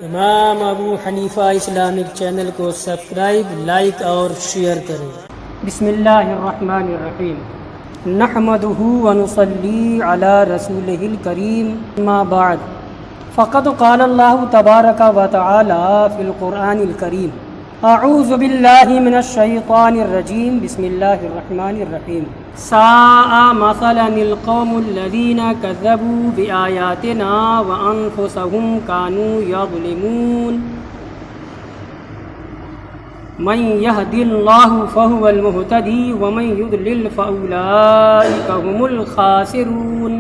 امام ابو حنیفہ Islamic channel کو subscribe, like اور شیئر کریں۔ بسم اللہ الرحمن الرحیم، نحمدہ ونصلی علی رسولہ الکریم، اما بعد فقد قال اللہ تبارک و تعالی فی القرآن الکریم، اعوذ باللہ من الشیطان الرجیم، بسم اللہ الرحمن الرحیم، ساء مثلا القوم الذین کذبوا بآیاتنا وانفسهم كانوا یظلمون، من يهد الله فهو المهتدي ومن يضلل فأولئك هم الخاسرون،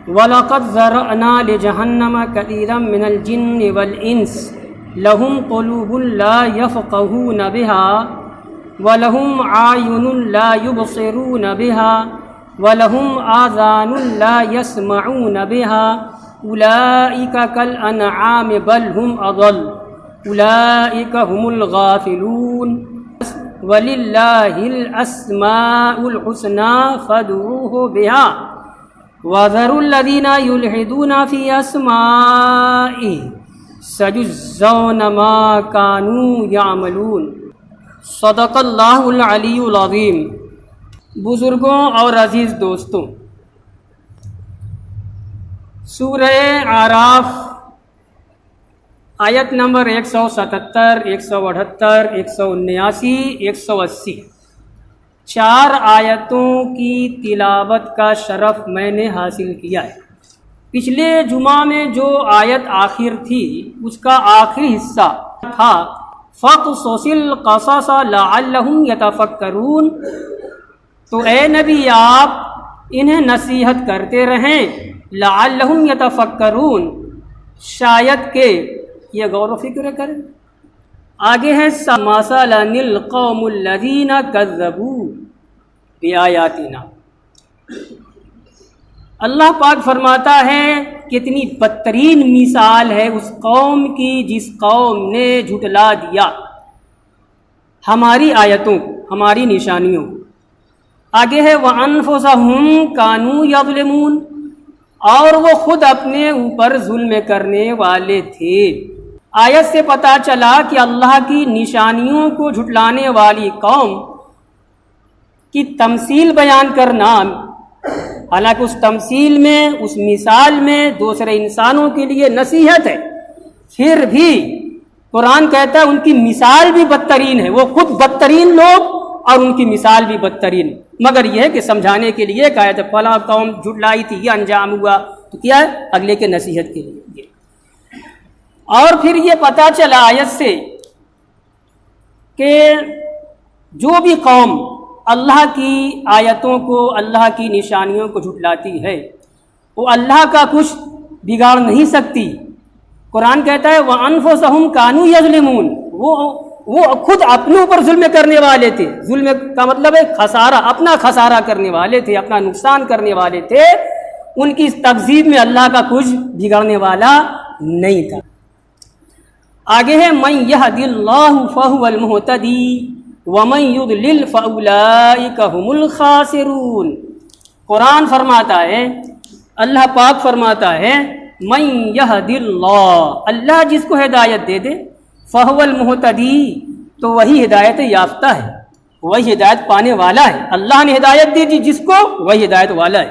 وَلَقَدْ ذَرَأْنَا لِجَهَنَّمَ كَثِيرًا مِنَ الْجِنِّ وَالْإِنسِ لَهُمْ قُلُوبٌ لَا يَفْقَهُونَ بِهَا وَلَهُمْ أَعْيُنٌ لَا يُبْصِرُونَ بِهَا وَلَهُمْ آذَانٌ لَا يَسْمَعُونَ بِهَا أُولَئِكَ كَالْأَنْعَامِ بَلْ هُمْ أَضَلُّ أُولَئِكَ هُمُ الْغَافِلُونَ وَلِلَّهِ الْأَسْمَاءُ الْحُسْنَى فَادْعُوهُ بِهَا وَذَرُوا الَّذِينَ يُلْحِدُونَ فِي أَسْمَائِهِ سَيُجْزَوْنَ مَا كَانُوا يَعْمَلُونَ۔ صدق اللہ العلی العظیم۔ بزرگوں اور عزیز دوستوں، سورہ اعراف آیت نمبر 177، 178، 179، 180، 4 آیتوں کی تلاوت کا شرف میں نے حاصل کیا ہے۔ پچھلے جمعہ میں جو آیت آخر تھی اس کا آخری حصہ تھا فَقْصُصِ الْقَصَصَ لَعَلَّهُمْ يَتَفَكَّرُونَ، تو اے نبی آپ انہیں نصیحت کرتے رہیں، لَعَلَّهُمْ يَتَفَكَّرُونَ، شاید کہ یہ غور و فکر کریں۔ آگے ہے مَثَلًا الْقَوْمُ الَّذِينَ كَذَّبُوا بِآيَاتِنَا، اللہ پاک فرماتا ہے کتنی بدترین مثال ہے اس قوم کی جس قوم نے جھٹلا دیا ہماری آیتوں کو، ہماری نشانیوں کو۔ آگے ہے وَأَنفُسَهُمْ كَانُوا يَظْلِمُونَ، اور وہ خود اپنے اوپر ظلم کرنے والے تھے۔ آیت سے پتہ چلا کہ اللہ کی نشانیوں کو جھٹلانے والی قوم کی تمثیل بیان کرنا، حالانکہ اس تمثیل میں، اس مثال میں دوسرے انسانوں کے لیے نصیحت ہے، پھر بھی قرآن کہتا ہے ان کی مثال بھی بدترین ہے، وہ خود بدترین لوگ اور ان کی مثال بھی بدترین، مگر یہ ہے کہ سمجھانے کے لیے کہا ہے فلاں قوم جھٹلائی تھی، یہ انجام ہوا، تو کیا ہے اگلے کے نصیحت کے لیے۔ اور پھر یہ پتہ چلا آیت سے کہ جو بھی قوم اللہ کی آیتوں کو، اللہ کی نشانیوں کو جھٹلاتی ہے وہ اللہ کا کچھ بگاڑ نہیں سکتی۔ قرآن کہتا ہے وَأَنفُسَهُمْ كَانُوا يَظْلِمُونَ، وہ خود اپنے اوپر ظلم کرنے والے تھے۔ ظلم کا مطلب ہے خسارہ، اپنا خسارہ کرنے والے تھے، اپنا نقصان کرنے والے تھے، ان کی اس تکذیب میں اللہ کا کچھ بگاڑنے والا نہیں تھا۔ آگے ہے مَن يَهْدِ اللَّهُ فَهُوَ الْمُهْتَدِي وَمَن يُضْلِلْ فَأُولَئِكَ هُمُ الْخَاسِرُونَ۔ قرآن فرماتا ہے، اللہ پاک فرماتا ہے مَن يَهْدِ اللَّهُ، اللہ جس کو ہدایت دے دے، فَهُوَ الْمُهْتَدِي، تو وہی ہدایت یافتہ ہے، وہی ہدایت پانے والا ہے۔ اللہ نے ہدایت دی جس کو، وہی ہدایت والا ہے۔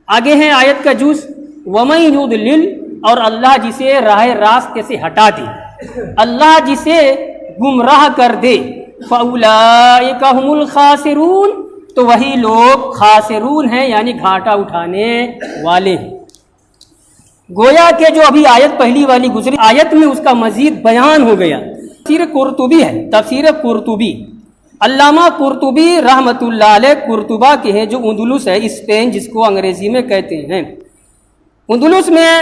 آگے ہے آیت کا جز وَمَن يُضْلِلْ، اور اللہ جسے راہ راستے سے ہٹا دے، اللہ جسے گمراہ کر دے، فَأُولَئِكَ هُمُ الْخَاسِرُونَ، تو وہی لوگ خاسرون ہیں، یعنی گھاٹا اٹھانے والے ہیں۔ گویا کہ جو ابھی آیت پہلی والی گزری، آیت میں اس کا مزید بیان ہو گیا۔ تفسیر قرطبی ہے، تفسیر قرطبی، علامہ قرطبی رحمۃ اللہ علیہ قرطبہ کے ہیں، جو اندلس ہے، اسپین جس کو انگریزی میں کہتے ہیں۔ اندلس میں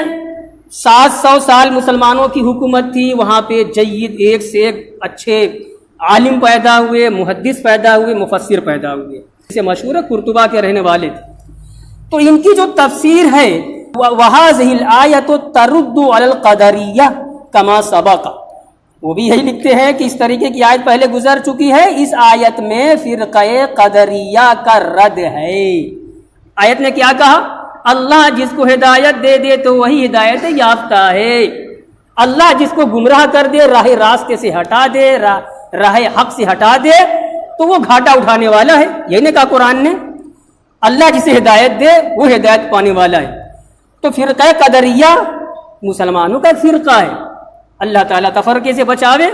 700 سال مسلمانوں کی حکومت تھی، وہاں پہ جید ایک سے ایک اچھے عالم پیدا ہوئے، محدث پیدا ہوئے، مفسر پیدا ہوئے، اسے مشہور ہے قرطبہ کے رہنے والے تھے۔ تو ان کی جو تفسیر ہے وَهَذِهِ الْآيَةُ تَرُدُّ عَلَى الْقَدَرِيَّةِ كَمَا سَبَقَ، وہ بھی یہی لکھتے ہیں کہ اس طریقے کی آیت پہلے گزر چکی ہے، اس آیت میں فرقہ قدریہ کا رد ہے۔ آیت نے کیا کہا؟ اللہ جس کو ہدایت دے دے تو وہی ہدایت یافتہ ہے، اللہ جس کو گمراہ کر دے، راہ راستے سے ہٹا دے، راہ حق سے ہٹا دے تو وہ گھاٹا اٹھانے والا ہے۔ یہی نے کہا قرآن نے، اللہ جسے ہدایت دے وہ ہدایت پانے والا ہے۔ تو فرقہ قدریہ مسلمانوں کا ایک فرقہ ہے، اللہ تعالیٰ تفرقے سے بچاوے۔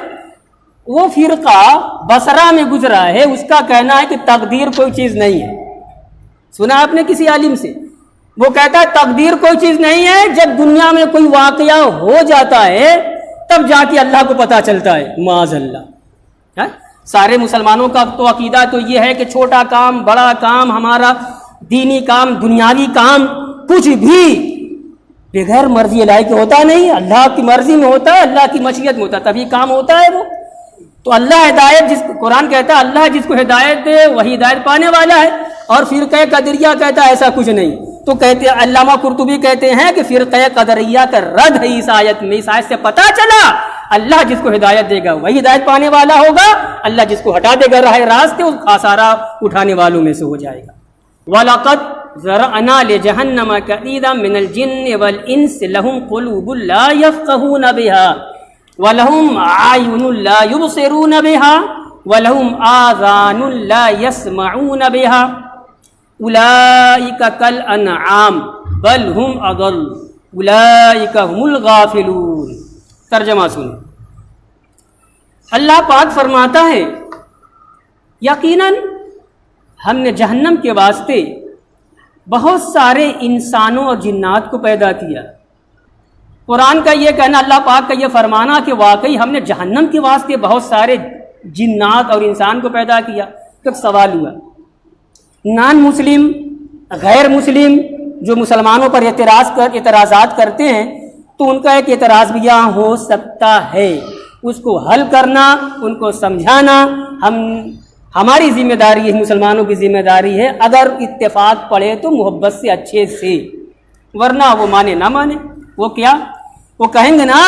وہ فرقہ بصرہ میں گزرا ہے، اس کا کہنا ہے کہ تقدیر کوئی چیز نہیں ہے۔ سنا آپ نے کسی عالم سے؟ وہ کہتا ہے تقدیر کوئی چیز نہیں ہے، جب دنیا میں کوئی واقعہ ہو جاتا ہے تب جا کے اللہ کو پتہ چلتا ہے، معاذ اللہ۔ سارے مسلمانوں کا تو عقیدہ تو یہ ہے کہ چھوٹا کام، بڑا کام، ہمارا دینی کام، دنیاوی کام، کچھ بھی بغیر مرضی الہی کے ہوتا نہیں، اللہ کی مرضی میں ہوتا ہے، اللہ کی مشیت میں ہوتا ہے، تبھی کام ہوتا ہے وہ۔ تو اللہ ہدایت قرآن کہتا ہے اللہ جس کو ہدایت دے وہی ہدایت پانے والا ہے، اور فرقہ قدریہ کہتا ہے ایسا کچھ نہیں۔ تو کہتے ہیں، علامہ قرطبی کہتے ہیں کہ فرقہ قدریہ کا رد ہے اس آیت میں۔ اس آیت سے پتہ چلا اللہ جس کو ہدایت دے گا وہی ہدایت پانے والا ہوگا، اللہ جس کو ہٹا دے گا راہ راستے اس خسارہ اٹھانے والوں میں سے ہو جائے گا۔ وَلَقَدْ ذَرَأْنَا لِجَهَنَّمَ كَثِيرًا مِنَ الْجِنِّ وَالْإِنسِ لَهُمْ قُلُوبٌ لَا يَفْقَهُونَ بِهَا وَلَهُمْ أَعْيُنٌ لَا يُبْصِرُونَ بِهَا وَلَهُمْ آذَانٌ لَا يَسْمَعُونَ بِهَا أُولَئِكَ كَالْأَنْعَامِ بَلْ هُمْ أَضَلُّ أُولَئِكَ هُمُ الْغَافِلُونَ۔ ترجمہ سنیں، اللہ پاک فرماتا ہے یقیناً ہم نے جہنم کے واسطے بہت سارے انسانوں اور جنات کو پیدا کیا۔ قرآن کا یہ کہنا، اللہ پاک کا یہ فرمانا کہ واقعی ہم نے جہنم کے واسطے بہت سارے جنات اور انسان کو پیدا کیا۔ تو ایک سوال ہوا، نان مسلم، غیر مسلم جو مسلمانوں پر اعتراضات کرتے ہیں تو ان کا ایک اعتراض بھی یہاں ہو سکتا ہے، اس کو حل کرنا، ان کو سمجھانا ہماری ذمہ داری ہے، مسلمانوں کی ذمہ داری ہے۔ اگر اتفاق پڑے تو محبت سے، اچھے سے، ورنہ وہ مانے نہ مانے، وہ کیا، وہ کہیں گے نا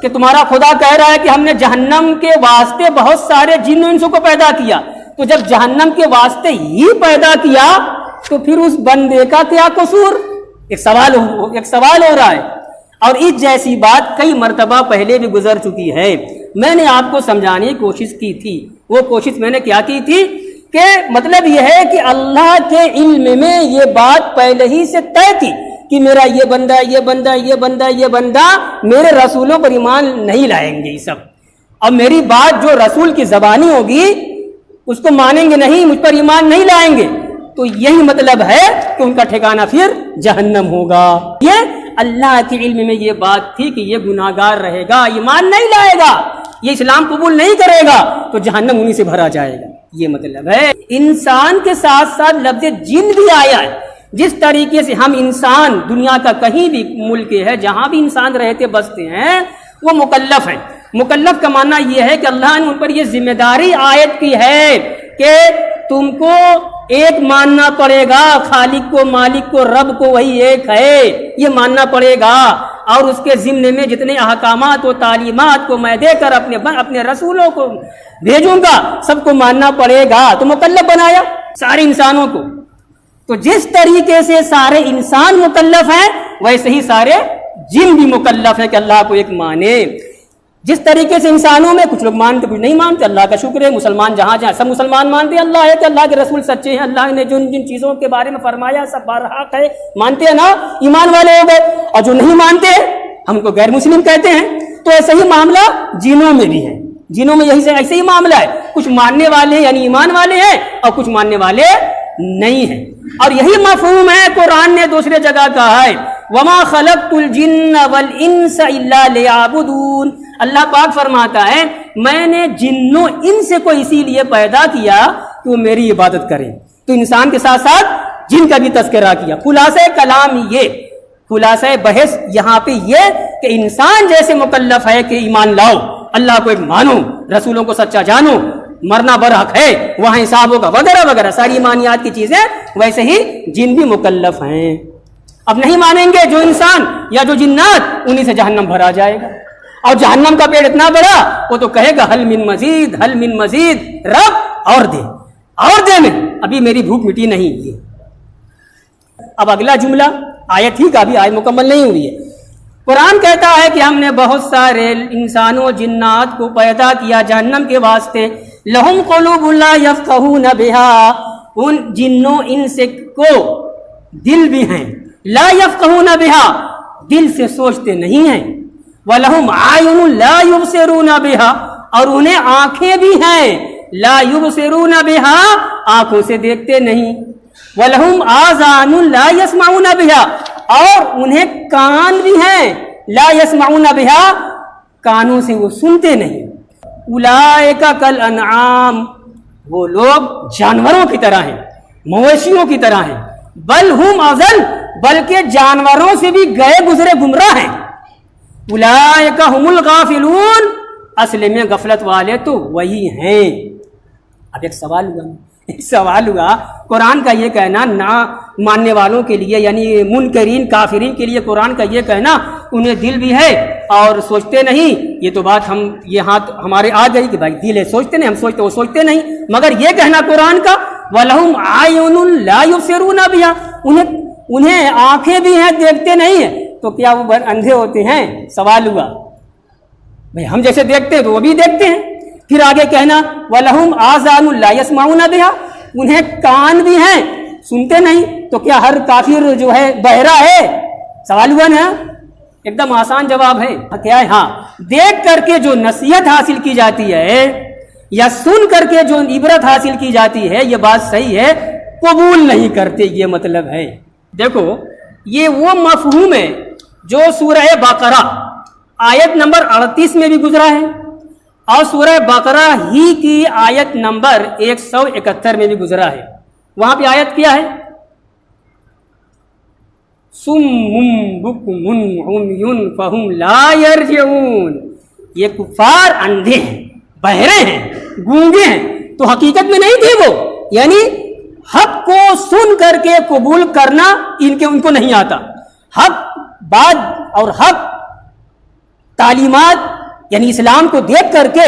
کہ تمہارا خدا کہہ رہا ہے کہ ہم نے جہنم کے واسطے بہت سارے جن و انسوں کو پیدا کیا، تو جب جہنم کے واسطے ہی پیدا کیا تو پھر اس بندے کا کیا قصور؟ ایک سوال ہو رہا ہے۔ اور اس جیسی بات کئی مرتبہ پہلے بھی گزر چکی ہے، میں نے آپ کو سمجھانے کی کوشش کی تھی۔ وہ کوشش میں نے کیا کی تھی کہ مطلب یہ ہے کہ اللہ کے علم میں یہ بات پہلے ہی سے طے تھی کہ میرا یہ بندہ یہ بندہ یہ بندہ یہ بندہ میرے رسولوں پر ایمان نہیں لائیں گے، یہ سب اب میری بات جو رسول کی زبانی ہوگی اس کو مانیں گے نہیں، مجھ پر ایمان نہیں لائیں گے، تو یہی مطلب ہے کہ ان کا ٹھکانہ پھر جہنم ہوگا۔ یہ اللہ کے علم میں یہ بات تھی کہ یہ گناہگار رہے گا، ایمان نہیں لائے گا، یہ اسلام قبول نہیں کرے گا تو جہنم انہی سے بھرا جائے گا، یہ مطلب ہے۔ انسان کے ساتھ ساتھ لفظ جن بھی آیا ہے۔ جس طریقے سے ہم انسان دنیا کا کہیں بھی ملک ہے جہاں بھی انسان رہتے بستے ہیں وہ مکلف ہیں۔ مکلف کا معنی یہ ہے کہ اللہ نے ان پر یہ ذمہ داری عائد کی ہے کہ تم کو ایک ماننا پڑے گا، خالق کو، مالک کو، رب کو وہی ایک ہے، یہ ماننا پڑے گا، اور اس کے ضمن میں جتنے احکامات و تعلیمات کو میں دے کر اپنے رسولوں کو بھیجوں گا سب کو ماننا پڑے گا۔ تو مکلف بنایا سارے انسانوں کو۔ تو جس طریقے سے سارے انسان مکلف ہیں ویسے ہی سارے جن بھی مکلف ہے کہ اللہ کو ایک مانے۔ جس طریقے سے انسانوں میں کچھ لوگ مانتے کچھ نہیں مانتے، اللہ کا شکر ہے مسلمان جہاں جہاں سب مسلمان مانتے ہیں اللہ ہے کہ اللہ کے رسول سچے ہیں، اللہ نے جن جن چیزوں کے بارے میں فرمایا سب برحق ہے، مانتے ہیں نا، ایمان والے ہو گئے۔ اور جو نہیں مانتے ہم کو غیر مسلم کہتے ہیں۔ تو ایسا ہی معاملہ جنوں میں بھی ہے، جنوں میں ایسے ہی معاملہ ہے، کچھ ماننے والے یعنی ایمان والے ہیں اور کچھ ماننے والے نہیں ہیں۔ اور یہی مفہوم ہے قرآن نے دوسرے جگہ کہا ہے وَمَا خَلَقْتُ الْجِنَّ وَالْإِنسَ إِلَّا لِيَعْبُدُونَ۔ اللہ پاک فرماتا ہے میں نے جنوں انس کو اسی لیے پیدا کیا کہ وہ میری عبادت کریں۔ تو انسان کے ساتھ ساتھ جن کا بھی تذکرہ کیا۔ خلاصہ کلام یہ، خلاصہ بحث یہاں پہ یہ کہ انسان جیسے مکلف ہے کہ ایمان لاؤ، اللہ کو ایک مانو، رسولوں کو سچا جانو، مرنا برحق ہے، وہاں حساب ہوگا وغیرہ وغیرہ ساری ایمانیات کی چیزیں، ویسے ہی جن بھی مکلف ہیں۔ اب نہیں مانیں گے جو انسان یا جو جنات، انہی سے جہنم بھرا جائے گا۔ اور جہنم کا پیڑ اتنا بڑا وہ تو کہے گا حل من مزید، حل من مزید، رب اور دے، اور دے میں ابھی میری بھوک مٹی نہیں۔ اب اگلا جملہ آیت ہی کا بھی آیت مکمل نہیں ہوئی ہے. قرآن کہتا ہے کہ ہم نے بہت سارے انسانوں جنات کو پیدا کیا جہنم کے واسطے. لہم قلوب لا یفقہون بہا، ان جنوں انس کو دل بھی ہیں، لا یفقہون بہا، دل سے سوچتے نہیں ہیں. وَلَهُمْ عَيُنٌ لَا يُبْصِرُونَ بِهَا، اور انہیں آنکھیں بھی ہیں، لا یبصرون بها، آنکھوں سے دیکھتے نہیں. وَلَهُمْ آذَانٌ لَا يَسْمَعُونَ بِهَا، اور انہیں کان بھی ہیں، لا يَسْمَعُونَ بِهَا، کانوں سے وہ سنتے نہیں. أُولَئِكَ كَالْأَنْعَامِ، وہ لوگ جانوروں کی طرح ہیں، مویشیوں کی طرح ہیں. بل ہم اضل، بلکہ جانوروں سے بھی گئے گزرے گمراہ ہیں. اولئک هم الغافلون، اصل میں غفلت والے تو وہی ہیں. اب ایک سوال ہوا قرآن کا یہ کہنا نہ ماننے والوں کے لیے، یعنی منکرین کافرین کے لیے قرآن کا یہ کہنا انہیں دل بھی ہے اور سوچتے نہیں، یہ تو بات ہم یہاں ہمارے آ گئی کہ بھائی دل ہے سوچتے نہیں، ہم سوچتے وہ سوچتے نہیں. مگر یہ کہنا قرآن کا وَلَهُمْ عَيُنٌ لَا يُبْصِرُونَ بِهَا، انہیں آنکھیں بھی ہیں دیکھتے نہیں ہیں، تو کیا وہ اندھے ہوتے ہیں؟ سوال ہوا. بھئی ہم جیسے دیکھتے ہیں تو وہ بھی دیکھتے ہیں. پھر آگے کہنا وَلَهُمْ آذَانٌ لَا يَسْمَعُونَ بِهَا، انہیں کان بھی ہیں سنتے نہیں، تو کیا ہر کافر جو ہے بہرا ہے؟ سوال ہوا نا. ایک دم آسان جواب ہے. کیا ہے؟ ہاں، دیکھ کر کے جو نصیحت حاصل کی جاتی ہے یا سن کر کے جو عبرت حاصل کی جاتی ہے، یہ بات صحیح ہے، قبول نہیں کرتے، یہ مطلب ہے. دیکھو یہ وہ مفہوم ہے جو سورہ بقرہ آیت نمبر 38 میں بھی گزرا ہے اور سورہ بقرہ ہی کی آیت نمبر 171 میں بھی گزرا ہے. وہاں پہ آیت کیا ہے؟ صم بکم عمی فہم لا یرجعون، یہ کفار اندھے ہیں، بہرے ہیں، گونگے ہیں، تو حقیقت میں نہیں تھے وہ، یعنی حق کو سن کر کے قبول کرنا ان کو نہیں آتا. حق بات اور حق تعلیمات یعنی اسلام کو دیکھ کر کے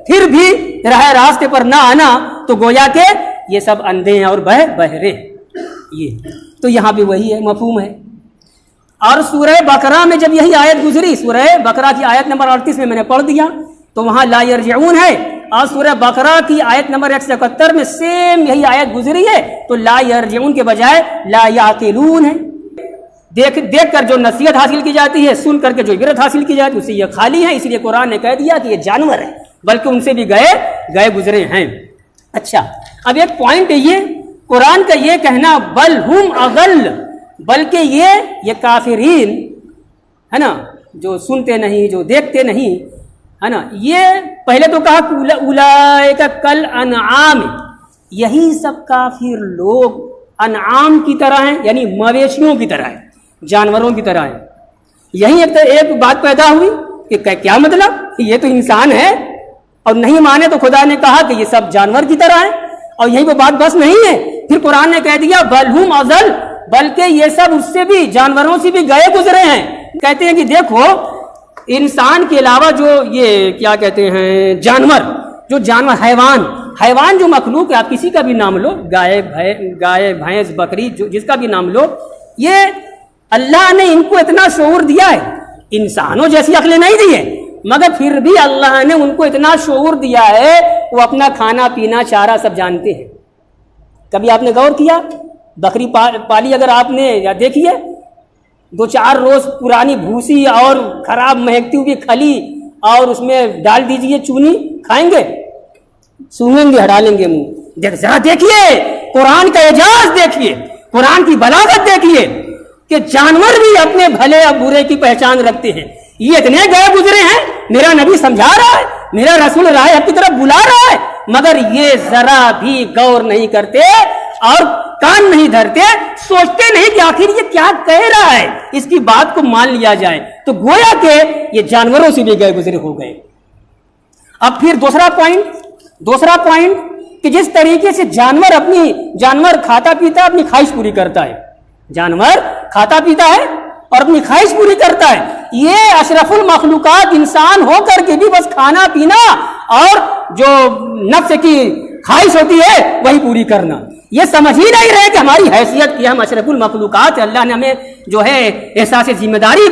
پھر بھی راہ راستے پر نہ آنا، تو گویا کہ یہ سب اندھے ہیں اور بہرے ہیں. یہ تو یہاں بھی وہی ہے، مفہوم ہے. اور سورہ بقرہ میں جب یہی آیت گزری، سورہ بقرہ کی آیت نمبر 38 میں نے پڑھ دیا، تو وہاں لا یرجعون ہے، اور سورہ بقرہ کی آیت نمبر 171 میں سیم یہی آیت گزری ہے، تو لا یرجعون کے بجائے لا یعقلون ہے. دیکھ کر جو نصیحت حاصل کی جاتی ہے، سن کر کے جو عبرت حاصل کی جاتی ہے، اس سے یہ خالی ہے. اس لیے قرآن نے کہہ دیا کہ یہ جانور ہے، بلکہ ان سے بھی گئے گزرے ہیں. اچھا، اب ایک پوائنٹ ہے یہ قرآن کا یہ کہنا بل ہم اضل، بلکہ یہ کافرین ہے نا، جو سنتے نہیں، جو دیکھتے نہیں ہے نا، یہ پہلے تو کہا اولئک کالانعام، یہی سب کافر لوگ انعام کی طرح ہیں، یعنی مویشیوں کی طرح ہیں، جانوروں کی طرح ہیں. یہی ایک بات پیدا ہوئی کہ کیا مطلب، یہ تو انسان ہے، اور نہیں مانے تو خدا نے کہا کہ یہ سب جانور کی طرح ہیں. اور یہی وہ بات بس نہیں ہے، پھر قرآن نے کہہ دیا بل ہم اضل، بلکہ یہ سب اس سے بھی، جانوروں سے بھی گئے گزرے ہیں. کہتے ہیں کہ دیکھو انسان کے علاوہ جو یہ کیا کہتے ہیں جانور حیوان جو مخلوق ہے، آپ کسی کا بھی نام لو، گائے بھینس بکری، جس کا بھی نام لو، یہ اللہ نے ان کو اتنا شعور دیا ہے. انسانوں جیسی عقلیں نہیں دی ہے، مگر پھر بھی اللہ نے ان کو اتنا شعور دیا ہے، وہ اپنا کھانا پینا چارہ سب جانتے ہیں. کبھی آپ نے غور کیا؟ بکری پالی اگر آپ نے یا دیکھیے، 2-4 روز پرانی بھوسی اور خراب مہکتی ہوئی کھلی اور اس میں ڈال دیجئے چونی، کھائیں گے؟ سونگیں گے، ہٹا لیں گے منہ. ذرا دیکھیے قرآن کا اعجاز، دیکھیے قرآن کی بلاغت، دیکھیے کہ جانور بھی اپنے بھلے اور برے کی پہچان رکھتے ہیں. یہ اتنے گئے گزرے ہیں، میرا نبی سمجھا رہا ہے، میرا رسول راہ حق کی طرف بلا رہا ہے، مگر یہ ذرا بھی غور نہیں کرتے اور کان نہیں دھرتے، سوچتے نہیں کہ آخر یہ کیا کہہ رہا ہے، اس کی بات کو مان لیا جائے. تو گویا کہ یہ جانوروں سے بھی گئے گزرے ہو گئے. اب پھر دوسرا پوائنٹ کہ جس طریقے سے جانور کھاتا پیتا اپنی خواہش پوری کرتا ہے، جانور کھاتا پیتا ہے اور اپنی خواہش پوری کرتا ہے، یہ اشرف المخلوقات انسان ہو کر کے بھی بس کھانا پینا اور جو نفس کی خواہش ہوتی ہے وہی پوری کرنا، یہ سمجھ ہی نہیں رہے کہ ہماری حیثیت کی، ہم اشرف المخلوقات، اللہ نے ہمیں جو ہے احساس ذمہ داری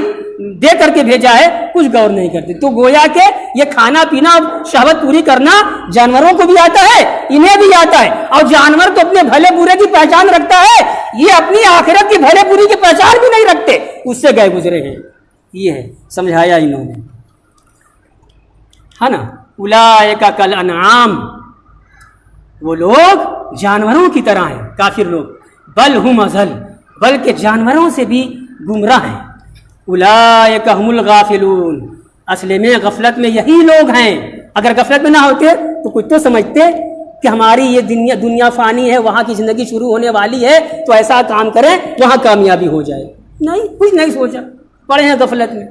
دے کر کے بھیجا ہے، کچھ غور نہیں کرتے۔ تو گویا کہ یہ کھانا پینا شہوت پوری کرنا جانوروں کو بھی آتا ہے، انہیں بھی آتا ہے، اور جانور تو اپنے بھلے برے کی پہچان رکھتا ہے، یہ اپنی آخرت کی بھلے بری کی پہچان بھی نہیں رکھتے، اس سے گئے گزرے ہیں۔ یہ ہے سمجھایا انہوں نے، ہے نا، اولئک کالانعام، وہ لوگ جانوروں کی طرح ہیں کافر لوگ، بل ہم اضل، بلکہ جانوروں سے بھی گمراہ ہیں، اولئک هم الغافلون، اصل میں غفلت میں یہی لوگ ہیں۔ اگر غفلت میں نہ ہوتے تو کچھ تو سمجھتے کہ ہماری یہ دنیا فانی ہے، وہاں کی زندگی شروع ہونے والی ہے، تو ایسا کام کریں وہاں کامیابی ہو جائے، نہیں، کچھ نہیں سوچا، پڑے ہیں غفلت میں۔